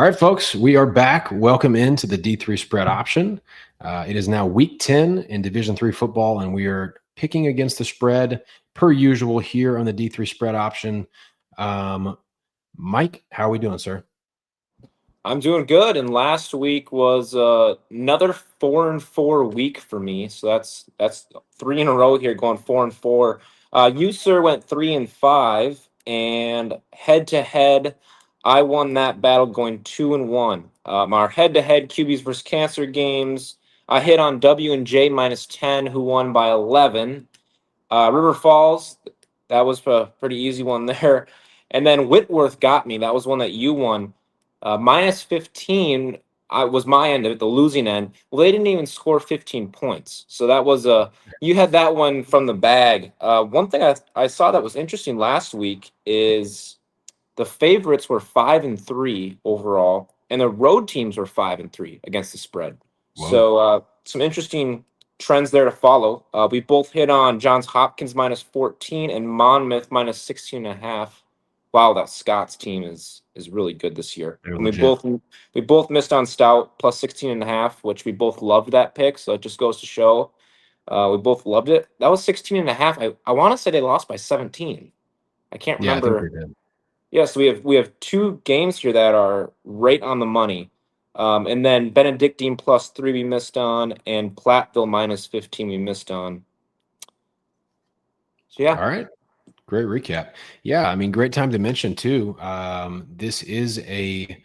All right, folks, we are back. Welcome into the D3 spread option. It is now week 10 in Division III football, and we are picking against the spread per usual here on the D3 spread option. Mike, how are we doing, sir? I'm doing good, and last week was another 4-4 week for me. So that's three in a row here, going 4-4. You sir went 3-5, and head to head, I won that battle going 2-1. Our head to head QBs versus cancer games, I hit on W and J -10, who won by 11. River Falls, that was a pretty easy one there. And then Whitworth got me. That was one that you won. -15 was my end of it, the losing end. Well, they didn't even score 15 points. So that was you had that one from the bag. One thing I saw that was interesting last week is the favorites were 5-3 overall, and the road teams were 5-3 against the spread. Whoa. So some interesting trends there to follow. We both hit on Johns Hopkins -14 and Monmouth -16.5. Wow, that Scott's team is really good this year. They're And legit. we both missed on Stout +16.5, which we both loved that pick. So it just goes to show we both loved it. That was 16.5. I want to say they lost by 17. I can't Yeah, I think remember. they did. Yes, we have two games here that are right on the money. And then Benedictine +3 we missed on, and Platteville -15 we missed on. So yeah. All right. Great recap. Yeah, I mean, great time to mention too. This is a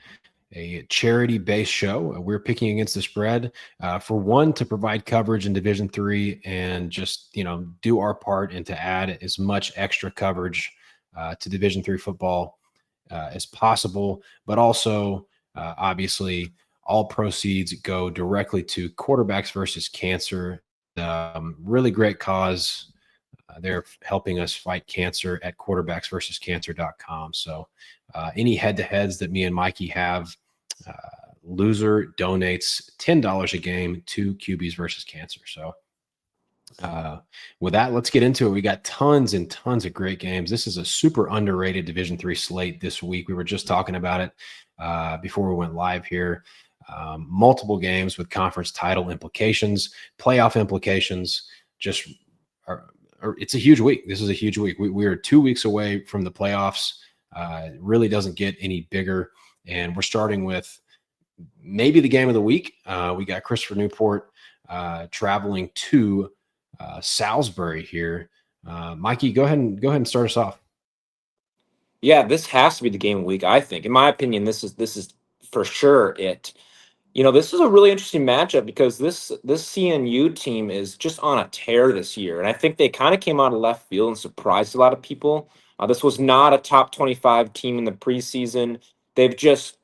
charity-based show. We're picking against the spread for one to provide coverage in Division III and just do our part and to add as much extra coverage to Division III football as possible. But also, obviously, all proceeds go directly to Quarterbacks versus Cancer. Really great cause. They're helping us fight cancer at quarterbacksversuscancer.com. So any head-to-heads that me and Mikey have, loser donates $10 a game to QBs versus cancer. So with that, let's get into it. We got tons and tons of great games. This is a super underrated Division III slate this week. We were just talking about it before we went live here. Multiple games with conference title implications, playoff implications. It's a huge week. This is a huge week. We are 2 weeks away from the playoffs. It really doesn't get any bigger. And we're starting with maybe the game of the week. We got Christopher Newport traveling to Salisbury here. Mikey, go ahead and start us off. Yeah, this has to be the game of the week, I think. In my opinion, this is for sure it. This is a really interesting matchup because this CNU team is just on a tear this year, and I think they kind of came out of left field and surprised a lot of people. This was not a top 25 team in the preseason. They've just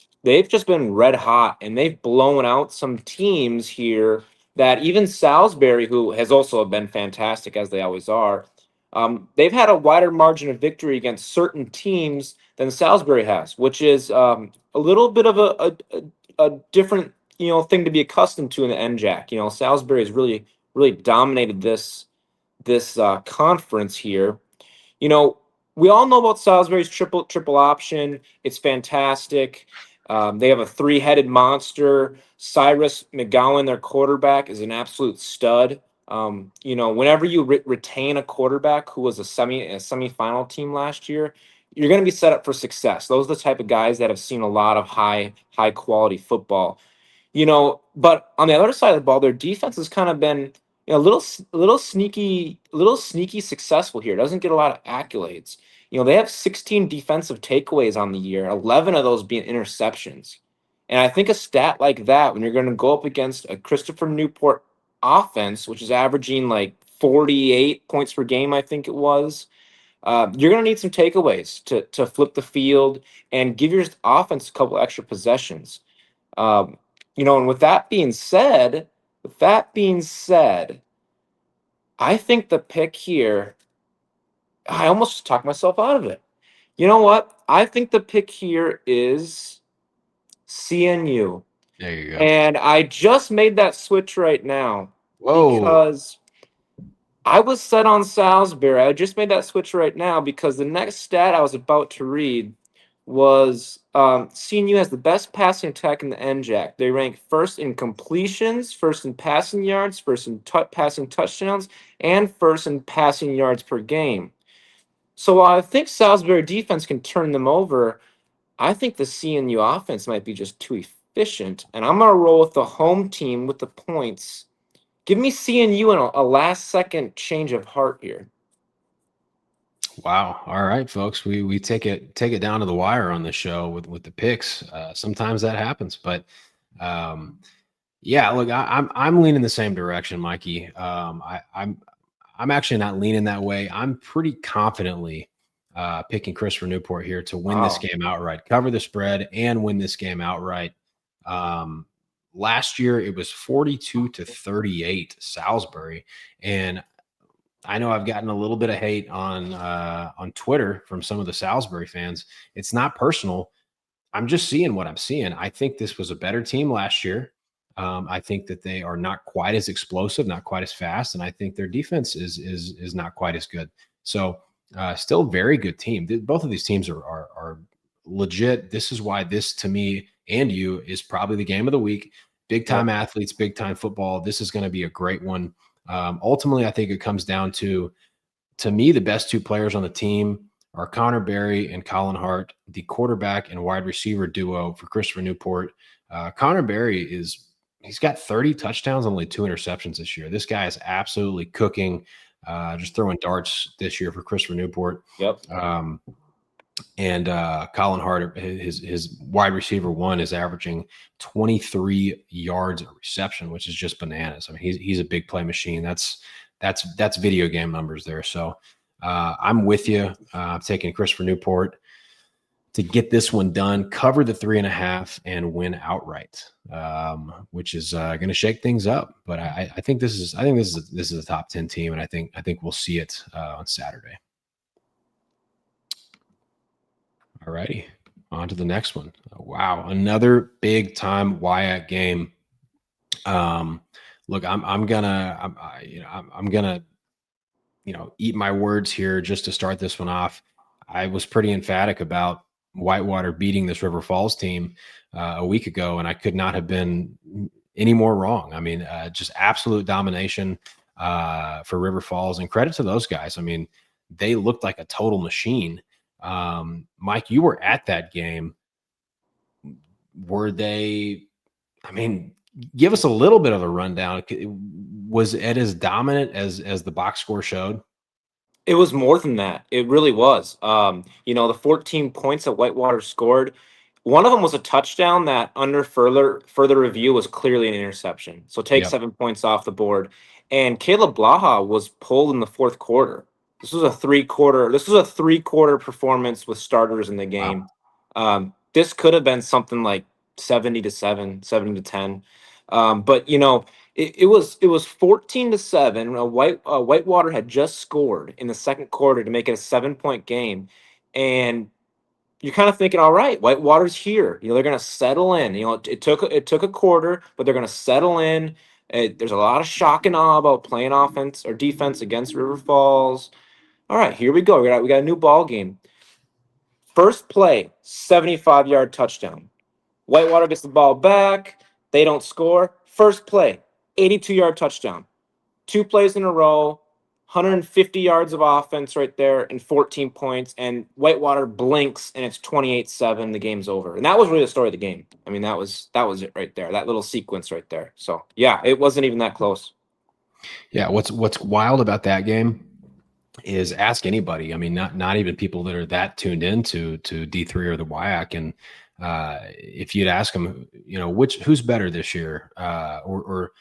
been red hot, and they've blown out some teams here that even Salisbury, who has also been fantastic as they always are, they've had a wider margin of victory against certain teams than Salisbury has, which is a little bit of a different thing to be accustomed to in the NJAC. Salisbury has really dominated this conference here. We all know about Salisbury's triple option. It's fantastic. They have a three-headed monster. Cyrus McGowan, their quarterback, is an absolute stud. Whenever you retain a quarterback who was a semifinal team last year, you're going to be set up for success. Those are the type of guys that have seen a lot of high quality football. But on the other side of the ball, their defense has kind of been a little sneaky successful here. Doesn't get a lot of accolades. They have 16 defensive takeaways on the year, 11 of those being interceptions. And I think a stat like that, when you're going to go up against a Christopher Newport offense, which is averaging like 48 points per game, I think it was, you're going to need some takeaways to flip the field and give your offense a couple extra possessions. And with that being said, I think the pick here, I almost talked myself out of it. You know what? I think the pick here is CNU. There you go. And I just made that switch right now Whoa. because I was set on Salisbury. I just made that switch right now because the next stat I was about to read was CNU has the best passing attack in the NJAC. They rank first in completions, first in passing yards, first in passing touchdowns, and first in passing yards per game. So while I think Salisbury defense can turn them over, I think the CNU offense might be just too efficient. And I'm going to roll with the home team with the points. Give me CNU in a last second change of heart here. Wow. All right, folks. We take it down to the wire on the show with the picks. Sometimes that happens, but yeah, look, I'm leaning the same direction, Mikey. I'm actually not leaning that way. I'm pretty confidently picking Christopher Newport here to win this Wow. game outright, cover the spread, and win this game outright. Last year it was 42-38 Salisbury, and I know I've gotten a little bit of hate on Twitter from some of the Salisbury fans. It's not personal. I'm just seeing what I'm seeing. I think this was a better team last year. I think that they are not quite as explosive, not quite as fast, and I think their defense is not quite as good. So, still very good team. Both of these teams are legit. This is why this, to me and you, is probably the game of the week. Big time athletes, big time football. This is going to be a great one. Ultimately, I think it comes down to me, the best two players on the team are Connor Berry and Colin Hart, the quarterback and wide receiver duo for Christopher Newport. Connor Berry he's got 30 touchdowns, only 2 interceptions this year. This guy is absolutely cooking, just throwing darts this year for Christopher Newport. Yep. And Colin Hart, his wide receiver one, is averaging 23 yards a reception, which is just bananas. I mean, he's a big play machine. That's video game numbers there. So I'm with you. I'm taking Christopher Newport to get this one done, cover the 3.5, and win outright, which is going to shake things up. But I think this is a top 10 team, and I think we'll see it on Saturday. All righty, on to the next one. Wow, another big time WIAC game. Look, I'm gonna eat my words here just to start this one off. I was pretty emphatic about Whitewater beating this River Falls team a week ago, and I could not have been any more wrong. I mean, just absolute domination for River Falls, and credit to those guys. I mean, they looked like a total machine. Mike, you were at that game. Were they, I mean, give us a little bit of a rundown. Was it as dominant as the box score showed? It was more than that. It really was. The 14 points that Whitewater scored, one of them was a touchdown that under further review was clearly an interception. So take Yep. 7 points off the board. And Caleb Blaha was pulled in the fourth quarter. This was a three-quarter performance with starters in the game. Wow. This could have been something like 70-7, 70-10. But it was 14-7. Whitewater had just scored in the second quarter to make it a 7-point game, and you're kind of thinking, all right, Whitewater's here. They're going to settle in. It took a quarter, but they're going to settle in. There's a lot of shock and awe about playing offense or defense against River Falls. All right, here we go. We got a new ball game. First play, 75-yard touchdown. Whitewater gets the ball back. They don't score. First play, 82-yard touchdown. 2 plays in a row, 150 yards of offense right there, and 14 points. And Whitewater blinks, and it's 28-7. The game's over. And that was really the story of the game. I mean, that was it right there. That little sequence right there. So yeah, it wasn't even that close. Yeah, what's wild about that game is ask anybody. I mean, not even people that are that tuned into D3 or the WIAC, and if you'd ask them, who's better this year, or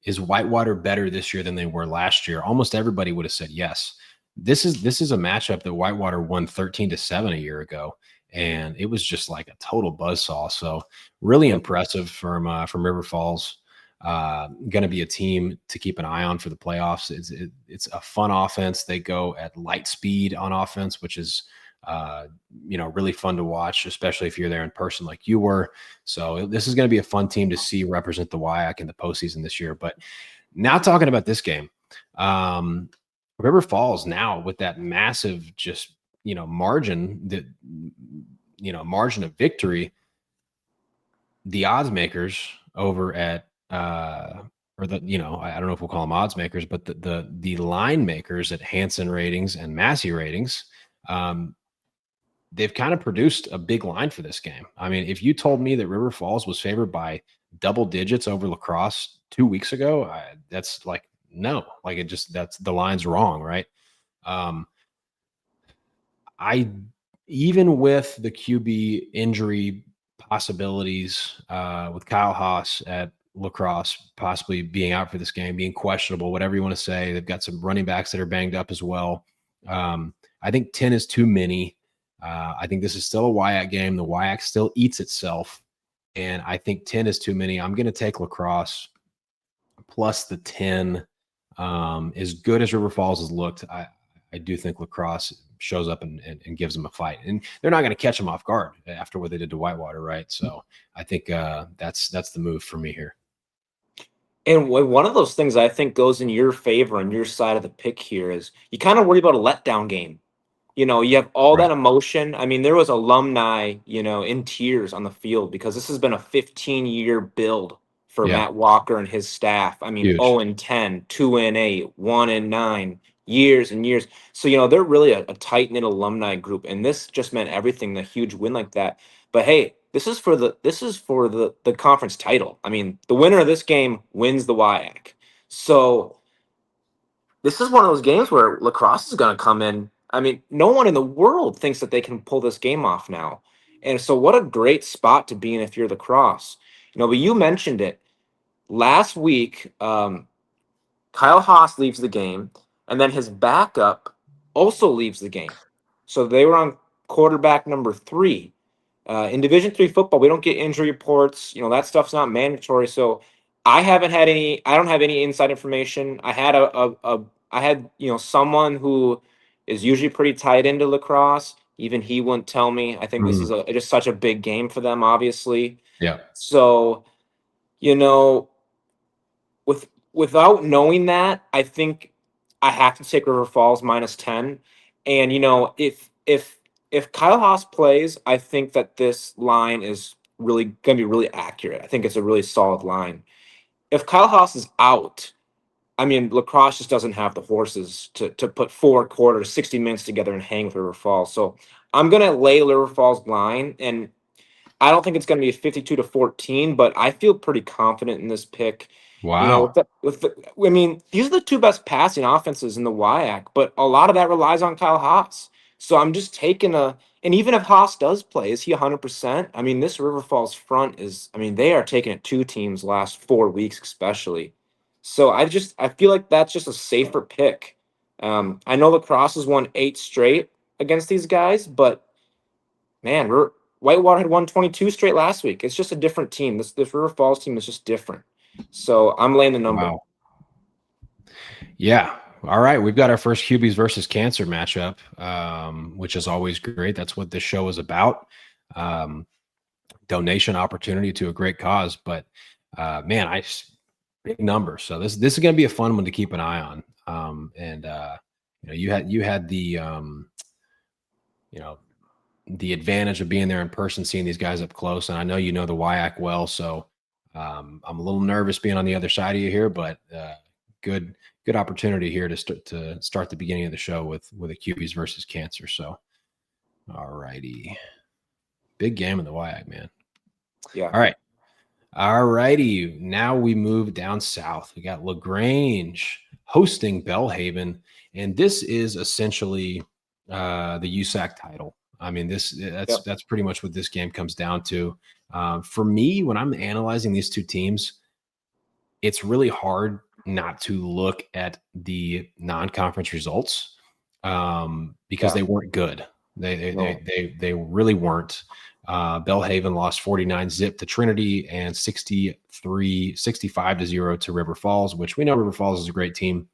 is Whitewater better this year than they were last year, almost everybody would have said yes. This is a matchup that Whitewater won 13-7 a year ago, and it was just like a total buzzsaw. So really impressive from River Falls. Going to be a team to keep an eye on for the playoffs. It's a fun offense. They go at light speed on offense, which is really fun to watch, especially if you're there in person like you were. So this is going to be a fun team to see represent the WIAC in the postseason this year. But now talking about this game, River Falls now with that massive margin that margin of victory, the odds makers over at or the I don't know if we'll call them odds makers, but the line makers at Hansen Ratings and Massey Ratings, they've kind of produced a big line for this game. I mean, if you told me that River Falls was favored by double digits over La Crosse 2 weeks ago, that's like no, like that's the line's wrong, right? I even with the QB injury possibilities, with Kyle Haas at La Crosse possibly being out for this game, being questionable, whatever you want to say, they've got some running backs that are banged up as well. I think 10 is too many. I think this is still a WIAC game. The WIAC still eats itself, and I think 10 is too many. I'm going to take La Crosse plus the 10. As good as River Falls has looked, I do think La Crosse shows up and gives them a fight, and they're not going to catch them off guard after what they did to Whitewater, right? So I think that's the move for me here. And one of those things I think goes in your favor on your side of the pick here is you kind of worry about a letdown game. You have all that emotion. I mean, there was alumni, in tears on the field because this has been a 15-year build for Matt Walker and his staff. I mean, Huge. 0-10, 2-8, 1-9, years and years. So, they're really a tight-knit alumni group, and this just meant everything, the huge win like that. But hey, this is for the conference title. I mean, the winner of this game wins the WIAC. So this is one of those games where La Crosse is going to come in. I mean, no one in the world thinks that they can pull this game off now. And so what a great spot to be in if you're La Crosse. But you mentioned it. Last week, Kyle Haas leaves the game, and then his backup also leaves the game. So they were on quarterback number 3. In Division III football, we don't get injury reports. That stuff's not mandatory. So I don't have any inside information. I had someone who is usually pretty tied into La Crosse. Even he wouldn't tell me. I think this is just such a big game for them, obviously. Yeah. So, without knowing that, I think I have to take River Falls -10. And if Kyle Haas plays, I think that this line is really going to be really accurate. I think it's a really solid line. If Kyle Haas is out, I mean, La Crosse just doesn't have the horses to put 4 quarters, 60 minutes together and hang with River Falls. So I'm going to lay River Falls line, and I don't think it's going to be 52-14, but I feel pretty confident in this pick. Wow. I mean, these are the 2 best passing offenses in the WIAC, but a lot of that relies on Kyle Haas. So I'm just taking and even if Haas does play, is he 100%? I mean, this River Falls front they are taking it 2 teams last 4 weeks, especially. So I feel like that's just a safer pick. I know La Crosse has won 8 straight against these guys, but man, Whitewater had won 22 straight last week. It's just a different team. This River Falls team is just different. So I'm laying the number. Wow. Yeah. All right. We've got our first QBs versus cancer matchup, which is always great. That's what this show is about. Donation opportunity to a great cause. But man, big number. So this is going to be a fun one to keep an eye on. You had the the advantage of being there in person, seeing these guys up close. And I know the WIAC well, so I'm a little nervous being on the other side of you here, but good opportunity here to start the beginning of the show with a QBs versus cancer. So, all righty, big game in the WIAC, man. Yeah. All righty. Now we move down south. We got LaGrange hosting Belhaven, and this is essentially the USAC title. I mean, that's pretty much what this game comes down to. For me, when I'm analyzing these 2 teams, it's really hard not to look at the non-conference results because they weren't good. They really weren't. Belhaven lost 49-0 to Trinity and 65-0 to River Falls, which we know River Falls is a great team.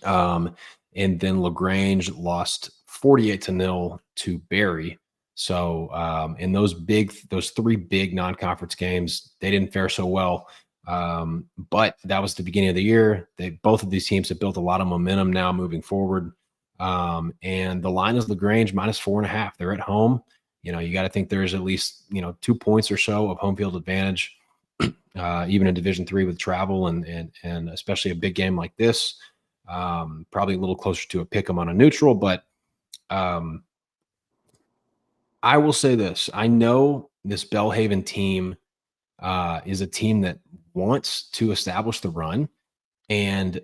And then LaGrange lost 48-0 to Berry. So in those 3 big non-conference games, they didn't fare so well. But that was the beginning of the year. Both of these teams have built a lot of momentum now moving forward. And the line is LaGrange -4.5. They're at home. You got to think there's at least 2 points or so of home field advantage, even in Division III with travel and especially a big game like this. Probably a little closer to a pick 'em on a neutral, but I will say this: I know this Belhaven team is a team that wants to establish the run and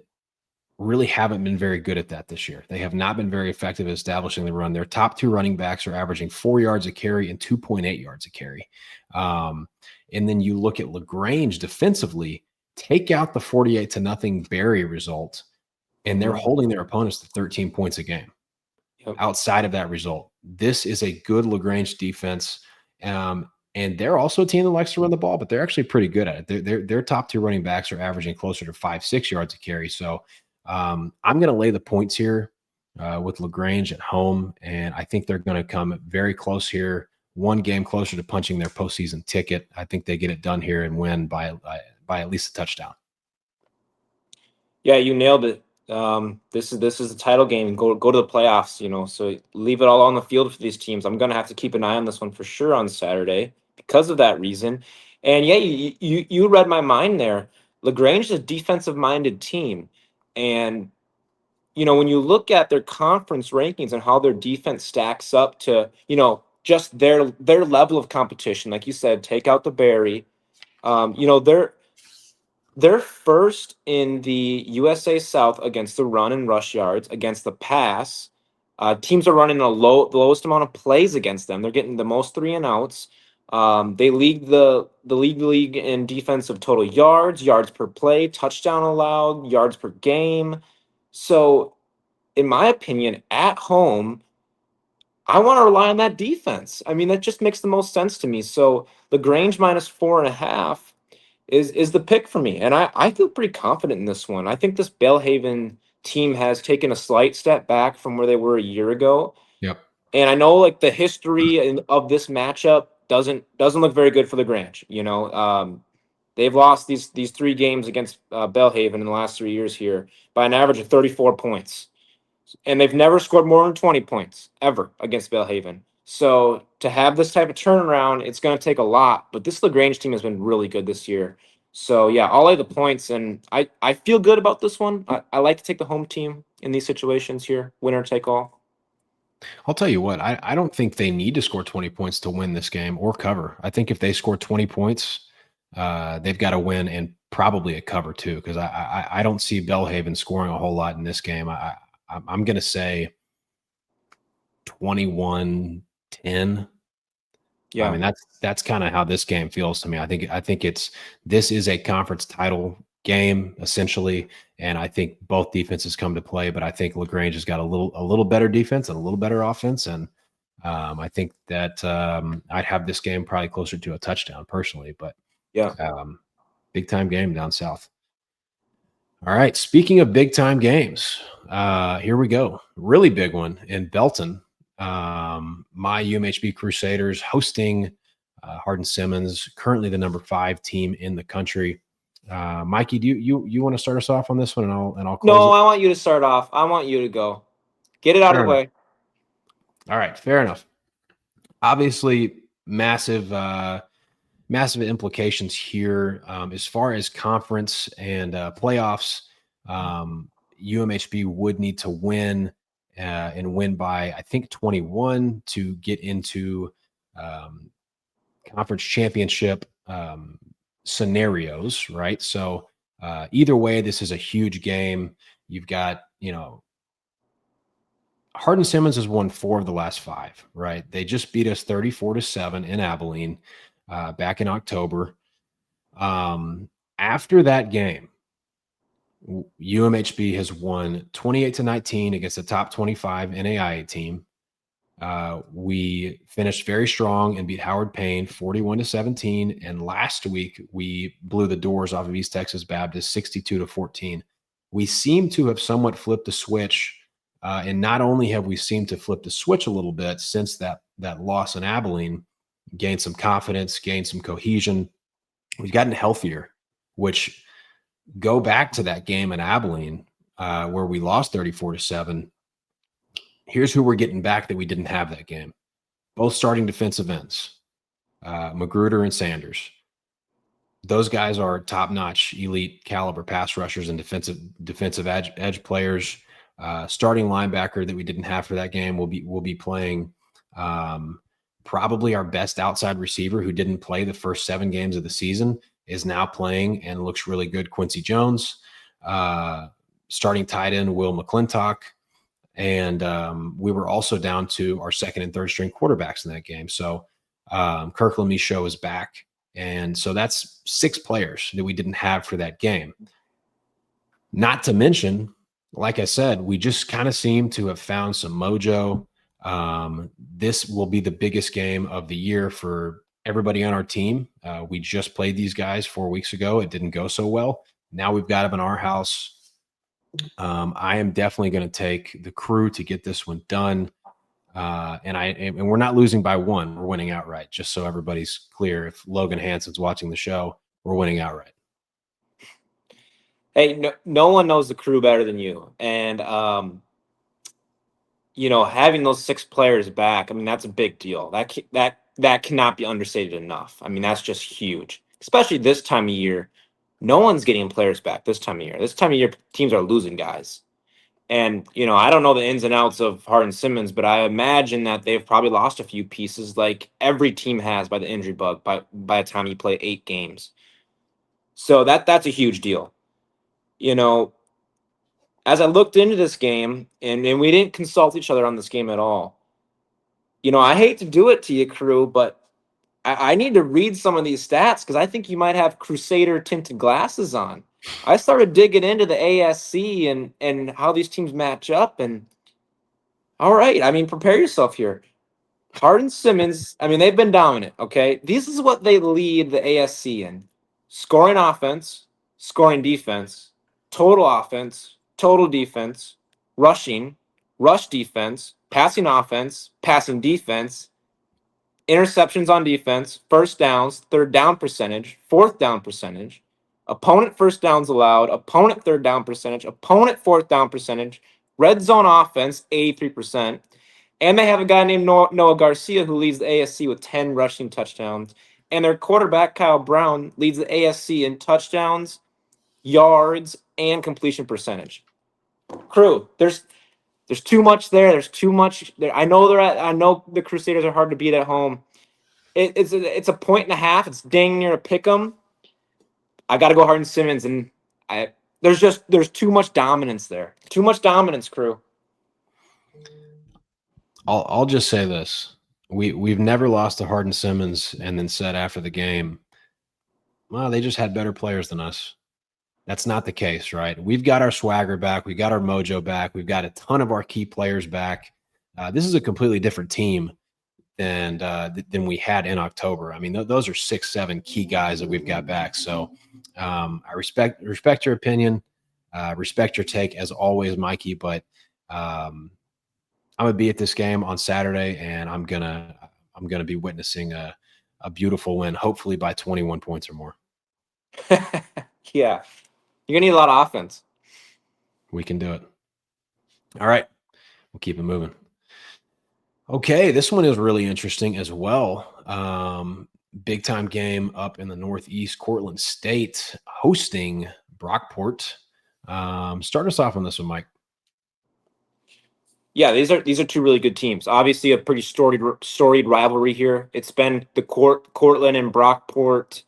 really haven't been very good at that this year. They have not been very effective at establishing the run. Their top 2 running backs are averaging 4 yards a carry and 2.8 yards a carry. And then you look at LaGrange defensively, take out the 48-0 Berry result, and they're holding their opponents to 13 points a game. Yep. Outside of that result, this is a good LaGrange defense. And they're also a team that likes to run the ball, but they're actually pretty good at it. Their top 2 running backs are averaging closer to 5-6 yards a carry. So I'm going to lay the points here with LaGrange at home, and I think they're going to come very close here. One game closer to punching their postseason ticket. I think they get it done here and win by at least a touchdown. Yeah, you nailed it. This is a title game. Go to the playoffs. So leave it all on the field for these teams. I'm gonna have to keep an eye on this one for sure on Saturday because of that reason. And yeah, you read my mind there. LaGrange is a defensive-minded team, and when you look at their conference rankings and how their defense stacks up to just their level of competition, like you said, take out the Berry. They're first in the USA South against the run and rush yards, against the pass. Teams are running the lowest amount of plays against them. They're getting the most 3 and outs. They lead the league in defensive total yards per play, touchdown allowed, yards per game. So, in my opinion, at home, I want to rely on that defense. I mean, that just makes the most sense to me. So LaGrange minus 4.5 is the pick for me. And I feel pretty confident in this one. I think this Belhaven team has taken a slight step back from where they were a year ago. Yep. And I know like the history of this matchup doesn't look very good for LaGrange. They've lost these 3 games against Belhaven in the last 3 years here by an average of 34 points. And they've never scored more than 20 points ever against Belhaven. So to have this type of turnaround, it's going to take a lot. But this LaGrange team has been really good this year. So yeah, I'll lay the points, and I feel good about this one. I like to take the home team in these situations here, winner take all. I'll tell you what, I don't think they need to score 20 points to win this game or cover. I think if they score 20 points, they've got to win and probably a cover too, because I don't see Belhaven scoring a whole lot in this game. I'm going to say 21-10. Yeah. I mean, that's kind of how this game feels to me. I think this is a conference title game essentially, and I think both defenses come to play. But I think LaGrange has got a little better defense and a little better offense, and I think that I'd have this game probably closer to a touchdown personally. But yeah, big time game down south. All right. Speaking of big time games, here we go. Really big one in Belton. My UMHB Crusaders hosting Hardin Simmons, currently the number 5 team in the country. Mikey, do you want to start us off on this one, and I'll close no, it? I want you to start off. I want you to go. Get it out of the way. All right, fair enough. Obviously, massive implications here as far as conference and playoffs. UMHB would need to win and win by, I think, 21 to get into conference championship scenarios, right? So either way, this is a huge game. You've got, Hardin Simmons has won 4 of the last 5, right? They just beat us 34-7 in Abilene back in October. After that game, UMHB has won 28-19 against the top 25 NAIA team. We finished very strong and beat Howard Payne 41-17. And last week we blew the doors off of East Texas Baptist 62-14. We seem to have somewhat flipped the switch. And not only have we seemed to flip the switch a little bit since that loss in Abilene, gained some confidence, gained some cohesion. We've gotten healthier, which go back to that game in Abilene where we lost 34-7. Here's who we're getting back that we didn't have that game. both starting defensive ends, Magruder and Sanders. Those guys are top-notch, elite caliber pass rushers and defensive edge players. Starting linebacker that we didn't have for that game will be playing probably our best outside receiver who didn't play the first 7 games of the season is now playing and looks really good. Quincy Jones, starting tight end Will McClintock, and we were also down to our second and third string quarterbacks in that game. So Kirkland Michaud is back. And so that's 6 players that we didn't have for that game. Not to mention, like I said, we just kind of seem to have found some mojo. This will be the biggest game of the year for everybody on our team. We just played these guys 4 weeks ago. It didn't go so well. Now we've got them in our house. I am definitely going to take the crew to get this one done. And we're not losing by 1. We're winning outright, just so everybody's clear. If Logan Hansen's watching the show, we're winning outright. Hey, no one knows the crew better than you. And, having those 6 players back, I mean, that's a big deal. That cannot be understated enough. I mean, that's just huge, especially this time of year. No one's getting players back this time of year. This time of year, teams are losing guys. And, I don't know the ins and outs of Hardin Simmons, but I imagine that they've probably lost a few pieces like every team has by the injury bug by the time you play 8 games. So that's a huge deal. As I looked into this game, and we didn't consult each other on this game at all, I hate to do it to you, crew, but I need to read some of these stats because I think you might have Crusader tinted glasses on. I started digging into the ASC and how these teams match up. And all right, I mean, prepare yourself here. Hardin Simmons, I mean, they've been dominant, okay? This is what they lead the ASC in. Scoring offense, scoring defense, total offense, total defense, rushing, rush defense, passing offense, passing defense, interceptions on defense, first downs, third down percentage, fourth down percentage, opponent first downs allowed, opponent third down percentage, opponent fourth down percentage, red zone offense, 83%. And they have a guy named Noah Garcia who leads the ASC with 10 rushing touchdowns. And their quarterback, Kyle Brown, leads the ASC in touchdowns, yards, and completion percentage. Crew, there's too much there. There's too much there. I know the Crusaders are hard to beat at home. It's a point and a half. It's dang near a pick 'em. I got to go Hardin Simmons, and there's too much dominance there. Too much dominance, crew. I'll just say this: we've never lost to Hardin Simmons and then said after the game, well, they just had better players than us. That's not the case, right? We've got our swagger back. We've got our mojo back. We've got a ton of our key players back. This is a completely different team than we had in October. I mean, those are 6, 7 key guys that we've got back. So I respect your opinion, respect your take as always, Mikey. But I'm gonna be at this game on Saturday, and I'm gonna be witnessing a beautiful win, hopefully by 21 points or more. Yeah. You're going to need a lot of offense. We can do it. All right. We'll keep it moving. Okay. This one is really interesting as well. Big time game up in the Northeast, Cortland State hosting Brockport. Start us off on this one, Mike. Yeah, these are 2 really good teams. Obviously, a pretty storied rivalry here. It's been the Cortland and Brockport,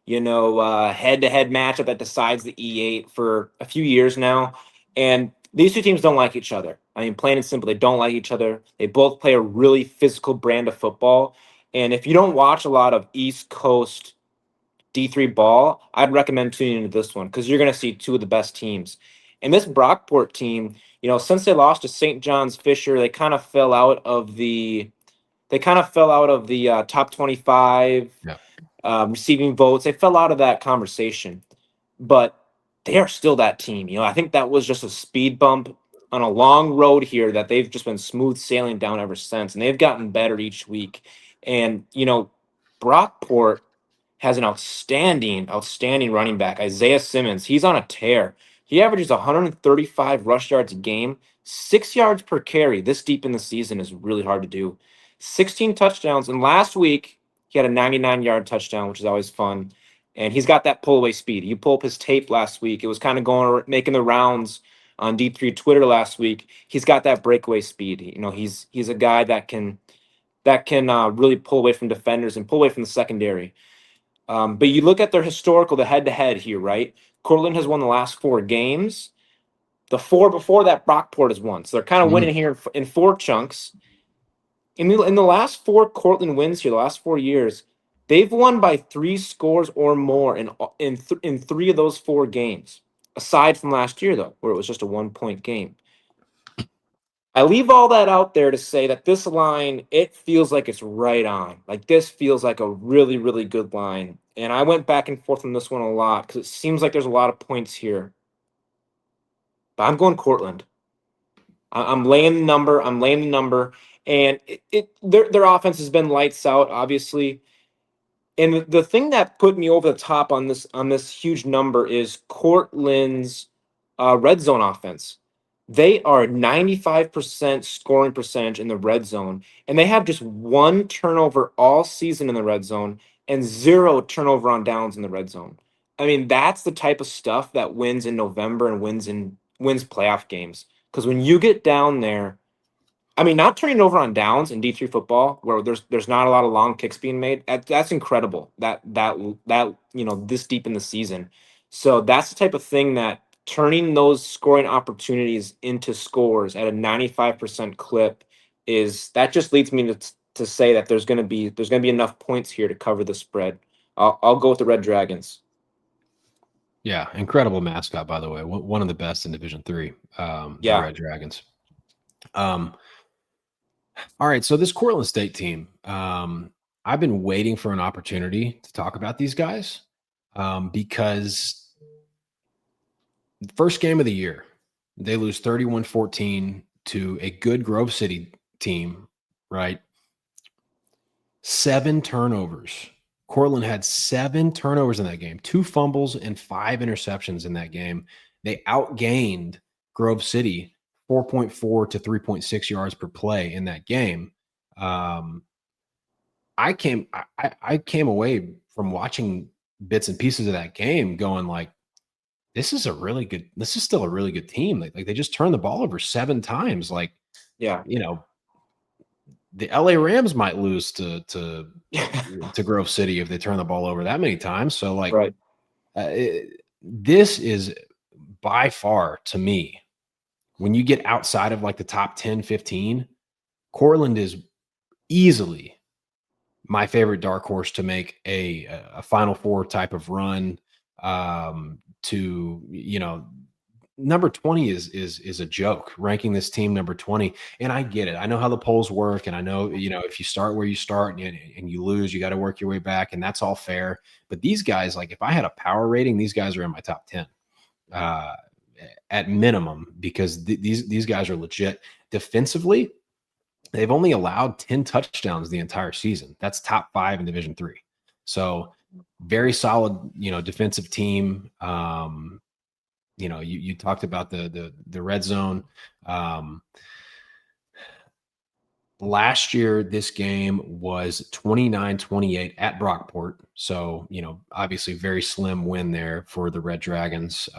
head-to-head matchup that decides the E8 for a few years now. And these 2 teams don't like each other. I mean, plain and simple, they don't like each other. They both play a really physical brand of football. And if you don't watch a lot of East Coast D3 ball, I'd recommend tuning into this one because you're going to see 2 of the best teams. And this Brockport team, since they lost to St. John's Fisher, they kind of fell out of the top 25 receiving votes. They fell out of that conversation, but they are still that team. I think that was just a speed bump on a long road here that they've just been smooth sailing down ever since, and they've gotten better each week. And Brockport has an outstanding running back, Isaiah Simmons. He's on a tear. He averages 135 rush yards a game, 6 yards per carry. This deep in the season is really hard to do. 16 touchdowns. And last week, he had a 99-yard touchdown, which is always fun. And he's got that pull away speed. You pull up his tape last week. It was kind of making the rounds on D3 Twitter last week. He's got that breakaway speed. He's a guy that can really pull away from defenders and pull away from the secondary. But you look at their historical, the head-to-head here, right? Cortland has won the last 4 games. The 4 before that, Brockport has won. So they're kind of winning here in 4 chunks. In the last 4 wins here, the last 4 years, they've won by 3 scores or more in 3 of those 4 games. Aside from last year, though, where it was just a 1-point game. I leave all that out there to say that this line, it feels like it's right on. Like this feels like a really, really good line. And I went back and forth on this one a lot because it seems like there's a lot of points here. But I'm going Cortland. I'm laying the number. And their offense has been lights out, obviously. And the thing that put me over the top on this huge number is Cortland's red zone offense. They are 95% scoring percentage in the red zone, and they have just 1 turnover all season in the red zone and 0 turnover on downs in the red zone. I mean, that's the type of stuff that wins in November and wins playoff games. Because when you get down there, I mean, not turning it over on downs in D3 football, where there's not a lot of long kicks being made. That's incredible. That this deep in the season, so that's the type of thing that turning those scoring opportunities into scores at a 95% clip is that just leads me to say that there's gonna be enough points here to cover the spread. I'll go with the Red Dragons. Yeah, incredible mascot, by the way. One of the best in Division III, the Yeah, Red Dragons. All right, so this Cortland State team, I've been waiting for an opportunity to talk about these guys because the first game of the year, they lose 31-14 to a good Grove City team, right? 7 turnovers. Cortland had 7 turnovers in that game, 2 fumbles and 5 interceptions in that game. They outgained Grove City 4.4 to 3.6 yards per play in that game. I came away from watching bits and pieces of that game going like, this is still a really good team. Like they just turned the ball over 7 times. Like, yeah, the LA Rams might lose to Grove City if they turn the ball over that many times. So like, right. This is by far, to me, when you get outside of like the top 10, 15, Cortland is easily my favorite dark horse to make a Final Four type of run. Number 20 is a joke, ranking this team number 20. And I get it. I know how the polls work. And I know, if you start where you start and you lose, you got to work your way back. And that's all fair. But these guys, like if I had a power rating, these guys are in my top 10 at minimum, because these guys are legit. Defensively, they've only allowed 10 touchdowns the entire season. That's top 5 in Division III. So very solid, defensive team. You talked about the red zone. Last year, this game was 29-28 at Brockport. So, obviously very slim win there for the Red Dragons.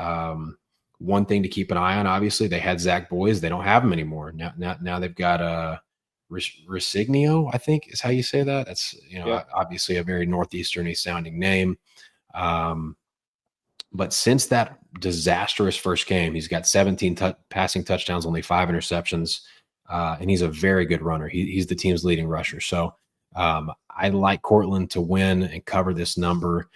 One thing to keep an eye on, obviously, they had Zach Boys. They don't have him anymore. Now they've got Resignio, I think is how you say that. That's, Yeah. obviously a very Northeastern-y sounding name. But since that disastrous first game, he's got 17 passing touchdowns, only 5 interceptions, and he's a very good runner. He's the team's leading rusher. So I like Cortland to win and cover this number.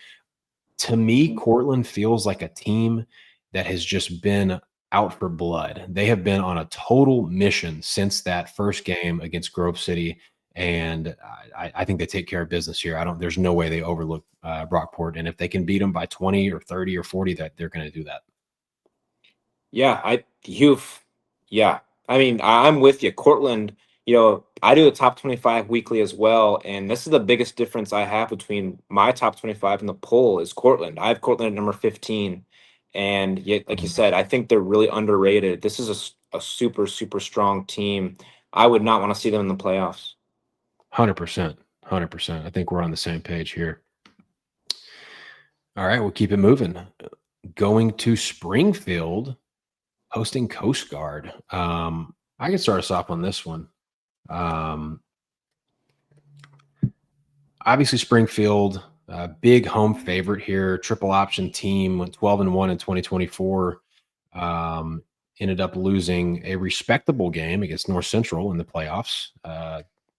To me, Cortland feels like a team that has just been out for blood. They have been on a total mission since that first game against Grove City. And I think they take care of business here. There's no way they overlook Brockport. And if they can beat them by 20 or 30 or 40, that they're going to do that. Yeah, yeah. I mean, I'm with you. Cortland, I do the top 25 weekly as well, and this is the biggest difference I have between my top 25 and the poll is Cortland. I have Cortland at number 15, and yet, like you said, I think they're really underrated. This is a super, super strong team. I would not want to see them in the playoffs. 100%. 100%. I think we're on the same page here. All right, we'll keep it moving. Going to Springfield, hosting Coast Guard. I can start us off on this one. Obviously, Springfield, big home favorite here. Triple option team, went 12-1 in 2024. Ended up losing a respectable game against North Central in the playoffs.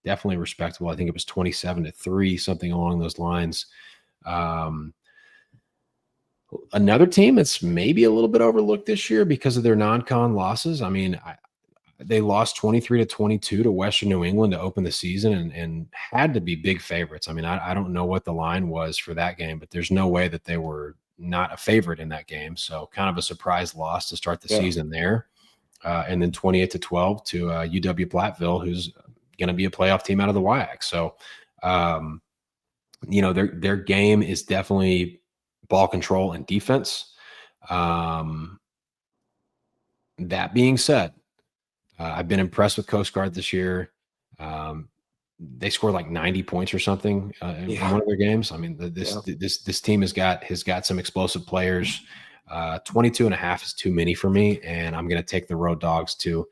Definitely respectable. I think it was 27-3, something along those lines. Another team that's maybe a little bit overlooked this year because of their non-con losses. I mean, they lost 23-22 to Western New England to open the season and had to be big favorites. I mean, I don't know what the line was for that game, but there's no way that they were not a favorite in that game. So kind of a surprise loss to start the season there. And then 28-12 to UW Platteville, who's going to be a playoff team out of the WIAC. So, their game is definitely ball control and defense. That being said, I've been impressed with Coast Guard this year. They scored like 90 points or something in one of their games. I mean, this team has got some explosive players. 22.5 is too many for me, and I'm going to take the Road Dogs too.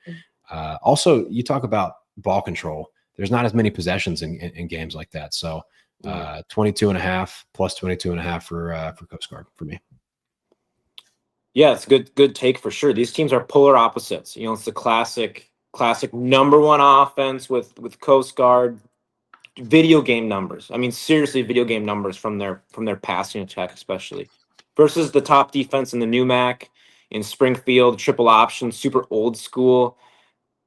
Also, you talk about ball control. There's not as many possessions in games like that. So 22.5 plus 22.5 for Coast Guard for me. Yeah, it's a good take for sure. These teams are polar opposites. It's the classic number one offense with Coast Guard. Video game numbers. I mean, seriously, video game numbers from their passing attack, especially versus the top defense in the NUMAC in Springfield, triple option, super old school,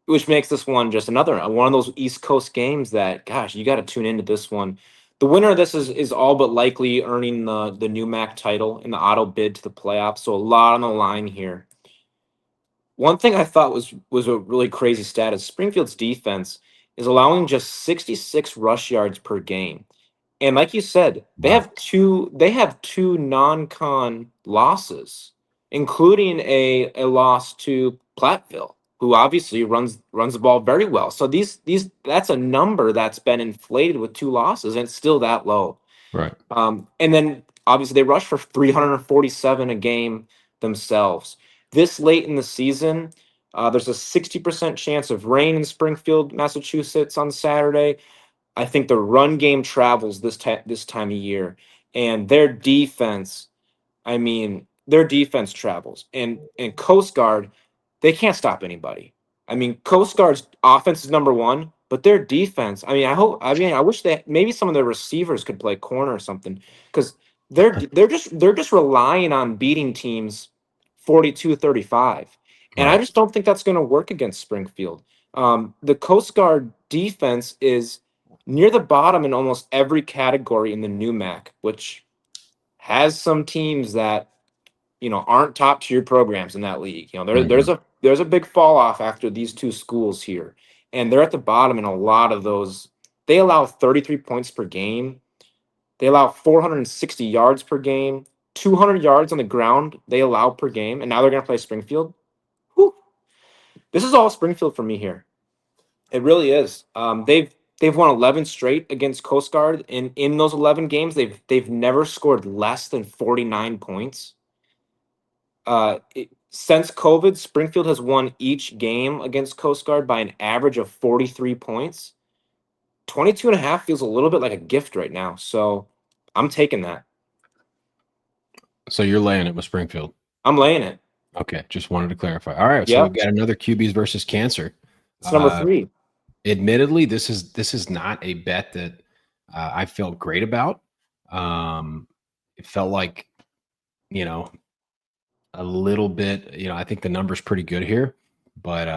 which makes this one just another one of those East Coast games that, gosh, you got to tune into this one. The winner of this is all but likely earning the NUMAC title in the auto bid to the playoffs. So a lot on the line here. One thing I thought was a really crazy stat is Springfield's defense is allowing just 66 rush yards per game. And like you said, they have two non-con losses, including a loss to Platteville, who obviously runs the ball very well. So that's a number that's been inflated with two losses, and it's still that low. Right. And then obviously they rush for 347 a game themselves. This late in the season, there's a 60% chance of rain in Springfield, Massachusetts on Saturday. I think the run game travels this time of year, and their defense travels. And Coast Guard, they can't stop anybody. I mean, Coast Guard's offense is number one, but their defense, I wish that maybe some of their receivers could play corner or something, because they're just relying on beating teams 42-35. And I just don't think that's going to work against Springfield. The Coast Guard defense is near the bottom in almost every category in the NUMAC, which has some teams that aren't top tier programs in that league. There's a big fall off after these two schools here, and they're at the bottom in a lot of those. They allow 33 points per game. They allow 460 yards per game, 200 yards on the ground they allow per game, and now they're going to play Springfield. Whew. This is all Springfield for me here. It really is. They've won 11 straight against Coast Guard, and in those 11 games, they've never scored less than 49 points. Since COVID, Springfield has won each game against Coast Guard by an average of 43 points. 22.5 feels a little bit like a gift right now, so I'm taking that. So you're laying it with Springfield? I'm laying it. Okay, just wanted to clarify. All right, so we've got another QBs versus cancer. It's number 3. Admittedly, this is not a bet that I felt great about. It felt like, a little bit, I think the number's pretty good here, but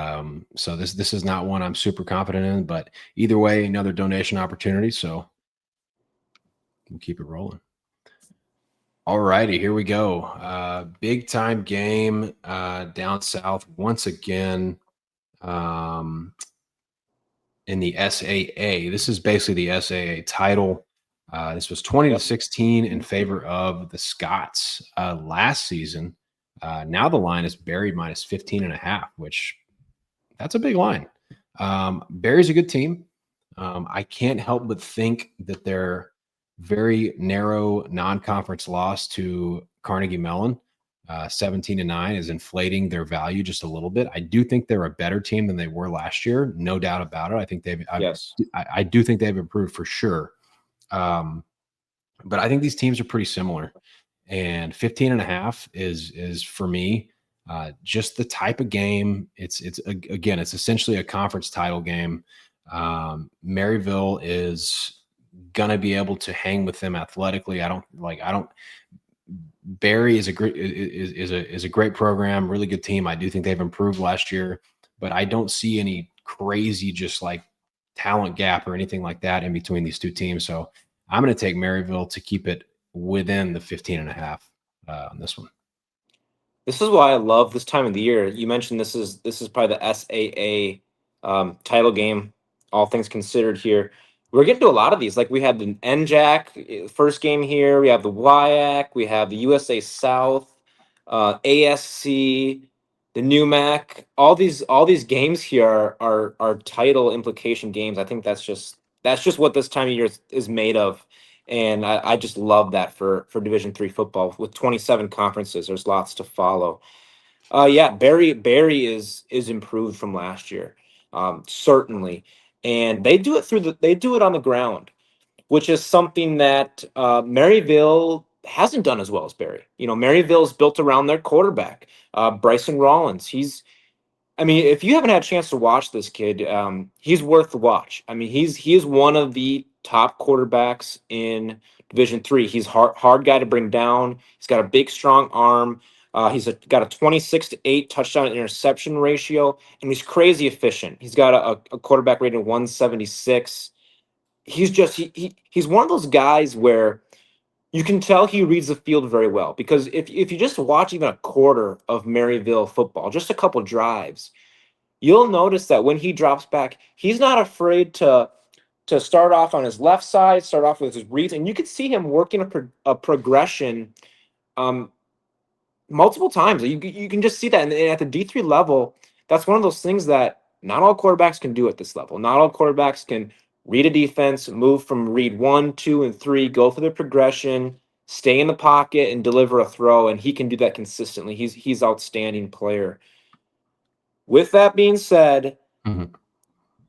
so this is not one I'm super confident in, but either way, another donation opportunity. So we'll keep it rolling. All righty, here we go. Big time game down south once again in the SAA. This is basically the SAA title. This was 20-16 in favor of the Scots last season. Now the line is Barry minus 15.5, which that's a big line. Barry's a good team. I can't help but think that their very narrow non-conference loss to Carnegie Mellon, 17-9, is inflating their value just a little bit. I do think they're a better team than they were last year, no doubt about it. I think Yes. I do think they've improved for sure. But I think these teams are pretty similar, and 15.5 is for me just the type of game. It's again, it's essentially a conference title game. Maryville is gonna be able to hang with them athletically. I don't. Barry is a great program, really good team. I do think they've improved last year, but I don't see any crazy just like talent gap or anything like that in between these two teams. So I'm going to take Maryville to keep it within the 15.5 on this one. This is why I love this time of the year. You mentioned this is probably the SAA title game, all things considered here. We're getting to a lot of these. Like we have the NJAC first game here. We have the WIAC. We have the USA South, ASC, the NUMAC. All these games here are title implication games. I think that's just what this time of year is made of. And I just love that for Division III football with 27 conferences. There's lots to follow. Yeah, Barry is improved from last year, certainly, and they do it on the ground, which is something that Maryville hasn't done as well as Barry. Maryville's built around their quarterback, Bryson Rollins. I mean, if you haven't had a chance to watch this kid, he's worth the watch. I mean, he is one of the top quarterbacks in Division III. He's hard guy to bring down. He's got a big, strong arm. Got a 26-8 touchdown to interception ratio, and he's crazy efficient. He's got a quarterback rating of 176. He's one of those guys where you can tell he reads the field very well, because if you just watch even a quarter of Maryville football, just a couple drives, you'll notice that when he drops back, he's not afraid to start off on his left side, start off with his reads, and you can see him working a progression multiple times. You can just see that, and at the D3 level, that's one of those things that not all quarterbacks can do at this level. Not all quarterbacks can read a defense, move from read 1, 2, and 3, go for the progression, stay in the pocket, and deliver a throw, and he can do that consistently. He's outstanding player. With that being said,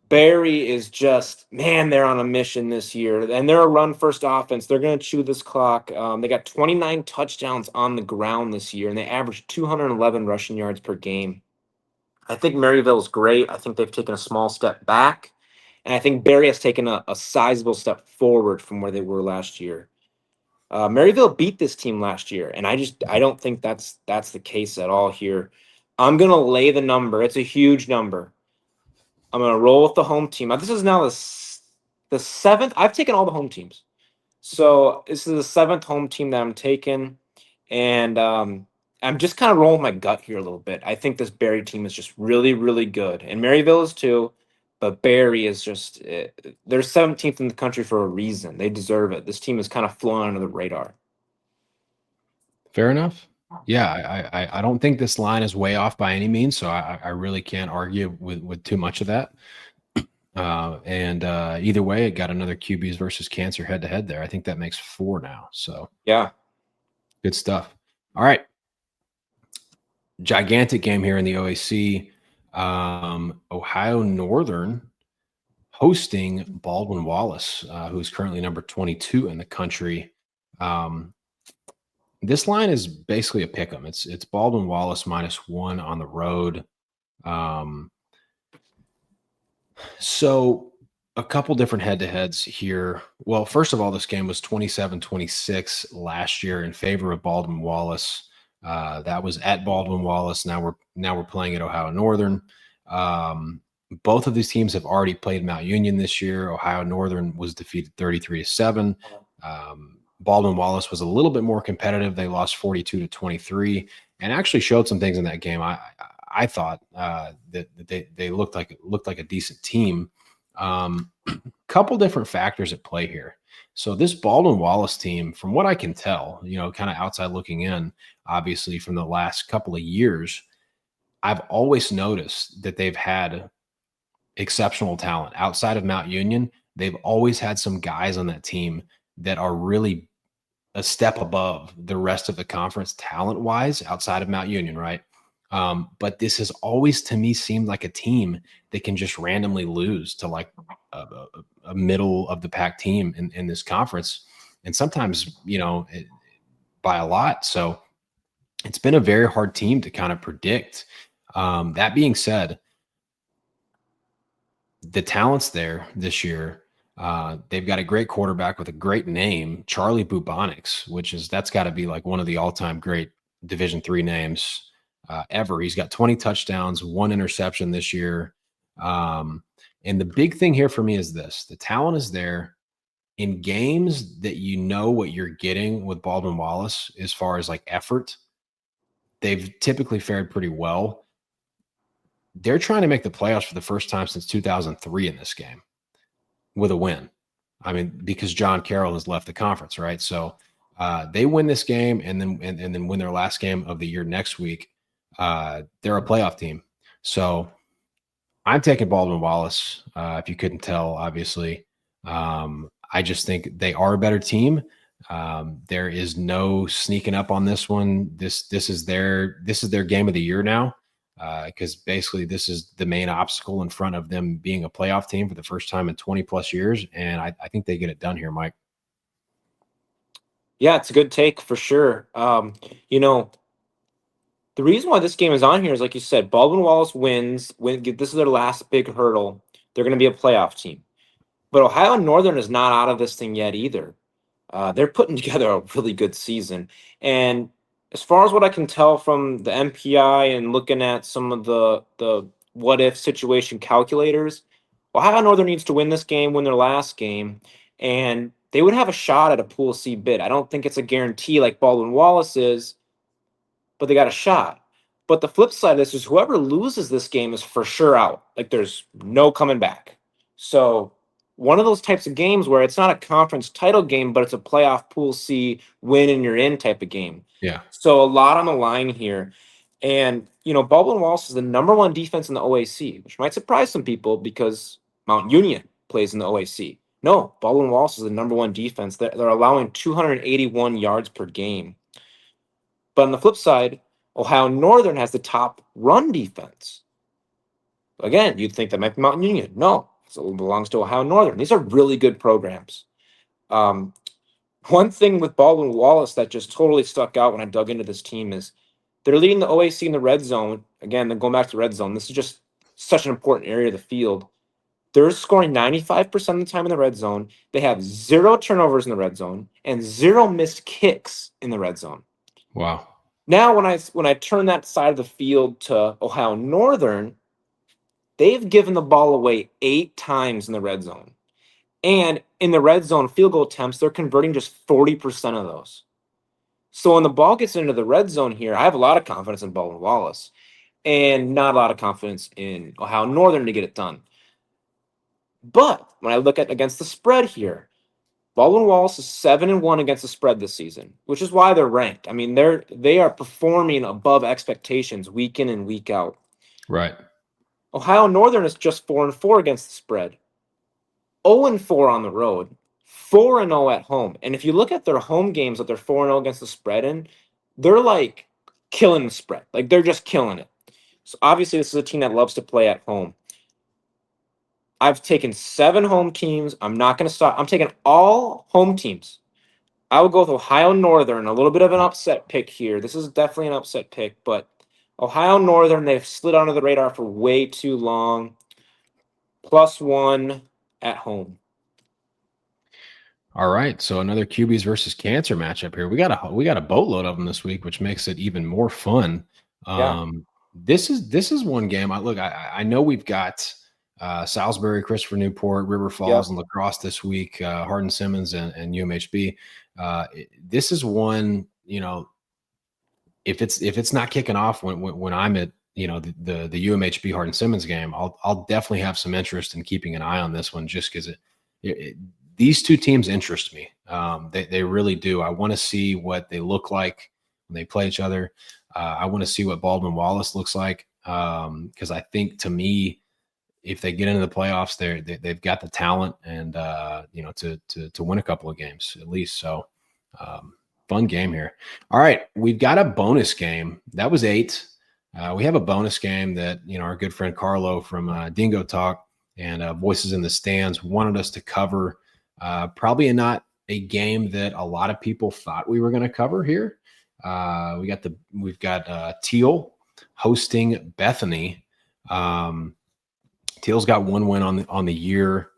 Barry is just, man, they're on a mission this year, and they're a run-first offense. They're going to chew this clock. They got 29 touchdowns on the ground this year, and they average 211 rushing yards per game. I think Maryville is great. I think they've taken a small step back, and I think Barry has taken a sizable step forward from where they were last year. Maryville beat this team last year, and I don't think that's the case at all here. I'm going to lay the number. It's a huge number. I'm going to roll with the home team. This is now the seventh. I've taken all the home teams. So this is the seventh home team that I'm taking. And I'm just kind of rolling my gut here a little bit. I think this Barry team is just really, really good. And Maryville is too. But Barry is just, they're 17th in the country for a reason. They deserve it. This team is kind of flown under the radar. Fair enough. Yeah, I don't think this line is way off by any means, so I really can't argue with too much of that. And either way, it got another QBs versus cancer head-to-head there. I think that makes 4 now. So yeah, good stuff. All right. Gigantic game here in the OAC. Ohio Northern hosting Baldwin Wallace, who's currently number 22 in the country. This line is basically a pick 'em. It's Baldwin Wallace -1 on the road. So a couple different head-to-heads here. Well, first of all, this game was 27-26 last year in favor of Baldwin Wallace. That was at Baldwin Wallace. Now we're playing at Ohio Northern. Both of these teams have already played Mount Union this year. Ohio Northern was defeated 33-7. Baldwin Wallace was a little bit more competitive. They lost 42-23 and actually showed some things in that game. I thought that they looked like a decent team. Couple different factors at play here. So this Baldwin Wallace team, from what I can tell, kind of outside looking in, obviously from the last couple of years, I've always noticed that they've had exceptional talent outside of Mount Union. they've always had some guys on that team that are really a step above the rest of the conference talent-wise outside of Mount Union, right? But this has always, to me, seemed like a team that can just randomly lose to like a middle of the pack team in this conference, and sometimes, by a lot. So it's been a very hard team to kind of predict. That being said, the talent's there this year. They've got a great quarterback with a great name, Charlie Bubonics, that's got to be like one of the all-time great Division III names ever. He's got 20 touchdowns, 1 interception this year. And the big thing here for me is this: the talent is there in games that you know what you're getting with Baldwin Wallace as far as like effort. They've typically fared pretty well. They're trying to make the playoffs for the first time since 2003 in this game with a win. I mean, because John Carroll has left the conference, right? So they win this game and then win their last game of the year next week. They're a playoff team. So I'm taking Baldwin Wallace. If you couldn't tell, obviously, I just think they are a better team. There is no sneaking up on this one. This is their game of the year now, because basically this is the main obstacle in front of them being a playoff team for the first time in 20 plus years, and I think they get it done here, Mike. Yeah, it's a good take for sure. The reason why this game is on here is, like you said, Baldwin Wallace wins. This is their last big hurdle. They're going to be a playoff team. But Ohio Northern is not out of this thing yet either. They're putting together a really good season. And as far as what I can tell from the MPI and looking at some of the what-if situation calculators, Ohio Northern needs to win this game, win their last game, and they would have a shot at a Pool C bid. I don't think it's a guarantee like Baldwin Wallace is, but they got a shot. But the flip side of this is whoever loses this game is for sure out. Like, there's no coming back. So one of those types of games where it's not a conference title game, but it's a playoff Pool C win and you're in type of game. Yeah. So a lot on the line here. And, Baldwin Wallace is the #1 defense in the OAC, which might surprise some people because Mount Union plays in the OAC. No, Baldwin Wallace is the #1 defense. They're allowing 281 yards per game. But on the flip side, Ohio Northern has the top run defense. Again, you'd think that might be Mountain Union. No, it belongs to Ohio Northern. These are really good programs. One thing with Baldwin Wallace that just totally stuck out when I dug into this team is they're leading the OAC in the red zone. Again, then going back to the red zone, this is just such an important area of the field. They're scoring 95% of the time in the red zone. They have 0 turnovers in the red zone and 0 missed kicks in the red zone. Wow. Now, when I turn that side of the field to Ohio Northern, they've given the ball away 8 times in the red zone. And in the red zone field goal attempts, they're converting just 40% of those. So when the ball gets into the red zone here, I have a lot of confidence in Baldwin Wallace and not a lot of confidence in Ohio Northern to get it done. But when I look at against the spread here, Baldwin Wallace is 7-1 against the spread this season, which is why they're ranked. I mean, they are performing above expectations week in and week out. Right. Ohio Northern is just 4-4 against the spread, 0-4 on the road, 4-0 at home. And if you look at their home games that they're 4-0 against the spread in, they're like killing the spread. Like, they're just killing it. So obviously, this is a team that loves to play at home. I've taken 7 home teams. I'm not going to stop. I'm taking all home teams. I would go with Ohio Northern, a little bit of an upset pick here. This is definitely an upset pick, but Ohio Northern, they've slid under the radar for way too long. +1 at home. All right, so another QBs versus cancer matchup here. We got a boatload of them this week, which makes it even more fun. Yeah. This is one game. I know we've got Salisbury, Christopher Newport, River Falls, and La Crosse this week. Hardin Simmons and UMHB. This is one. If it's not kicking off when I'm at the UMHB Hardin Simmons game, I'll definitely have some interest in keeping an eye on this one, just because these two teams interest me. They really do. I want to see what they look like when they play each other. I want to see what Baldwin Wallace looks like, because I think, to me, if they get into the playoffs, they've got the talent and to win a couple of games at least. So fun game here. All right, we've got a bonus game. That was 8. We have a bonus game that our good friend Carlo from Dingo Talk and Voices in the Stands wanted us to cover. Probably not a game that a lot of people thought we were going to cover here. We've got Teal hosting Bethany. Teal's got 1 win on the year.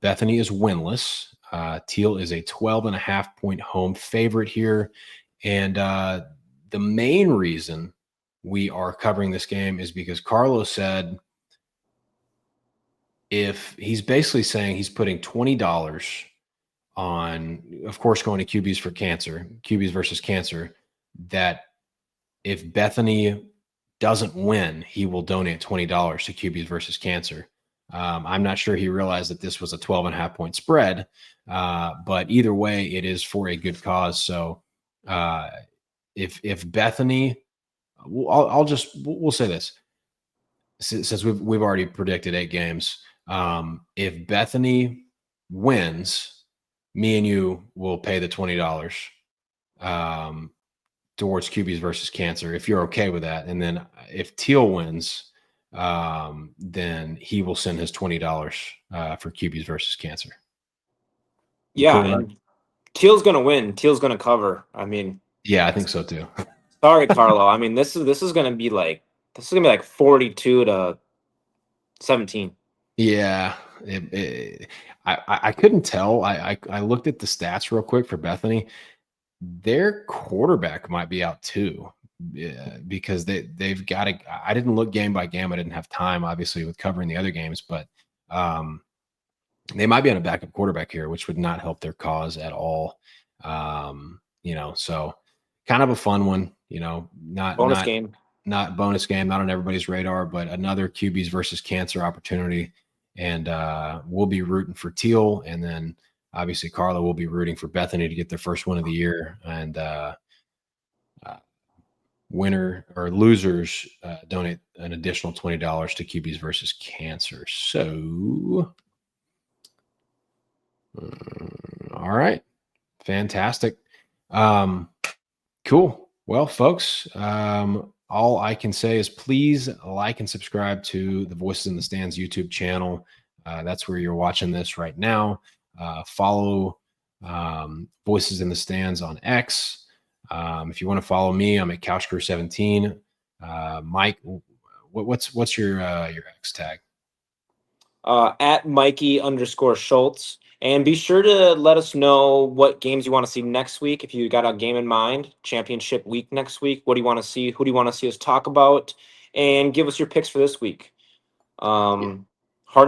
Bethany is winless. Teal is a 12.5-point home favorite here. And the main reason we are covering this game is because Carlos said if he's basically saying he's putting $20 on, of course, going to QBs versus cancer, that if Bethany doesn't win, he will donate $20 to QBs versus cancer. I'm not sure he realized that this was a 12.5-point spread, but either way, it is for a good cause. So if Bethany, we'll say this, since we've already predicted 8 games. If Bethany wins, me and you will pay the $20 towards QBs versus cancer, if you're okay with that. And then if Teal wins, then he will send his $20 for QBs versus cancer. Yeah, cool, and Teal's going to win. Teal's going to cover. I mean, yeah, I think so too. Sorry, Carlo. I mean, this is going to be like 42-17. Yeah, I couldn't tell. I looked at the stats real quick for Bethany. Their quarterback might be out too. Yeah, because they've got to. I didn't look game by game. I didn't have time, obviously, with covering the other games, but they might be on a backup quarterback here, which would not help their cause at all. So kind of a fun one. Not bonus game, not on everybody's radar, but another QBs versus cancer opportunity, and we'll be rooting for Teal, and then obviously Carla will be rooting for Bethany to get their first win of the year, and winner or losers donate an additional $20 to QBs versus cancer. So, all right, fantastic, cool. Well, folks, all I can say is please like and subscribe to the Voices in the Stands YouTube channel. That's where you're watching this right now. Follow Voices in the Stands on X. If you want to follow me, I'm at CouchCru17. Mike, what's your X tag? At Mikey_Shoultz. And be sure to let us know what games you want to see next week. If you got a game in mind, championship week next week, what do you want to see? Who do you want to see us talk about? And give us your picks for this week. Hardin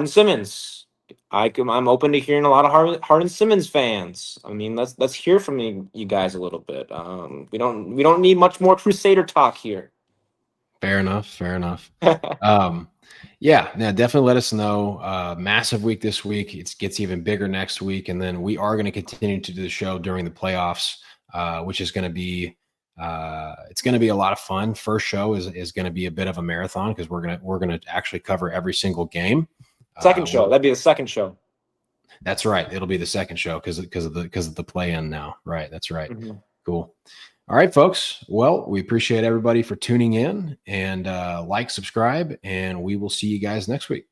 Simmons. I'm open to hearing a lot of Hardin Simmons fans. I mean, let's hear from you guys a little bit. We don't need much more Crusader talk here. Fair enough. Yeah, definitely let us know. Massive week this week. It gets even bigger next week, and then we are going to continue to do the show during the playoffs, which is going to be it's going to be a lot of fun. First show is going to be a bit of a marathon because we're gonna actually cover every single game. Second show. That'd be the second show. That's right. It'll be the second show because of the play-in now. Right. That's right. Mm-hmm. Cool. All right, folks. Well, we appreciate everybody for tuning in, and like, subscribe, and we will see you guys next week.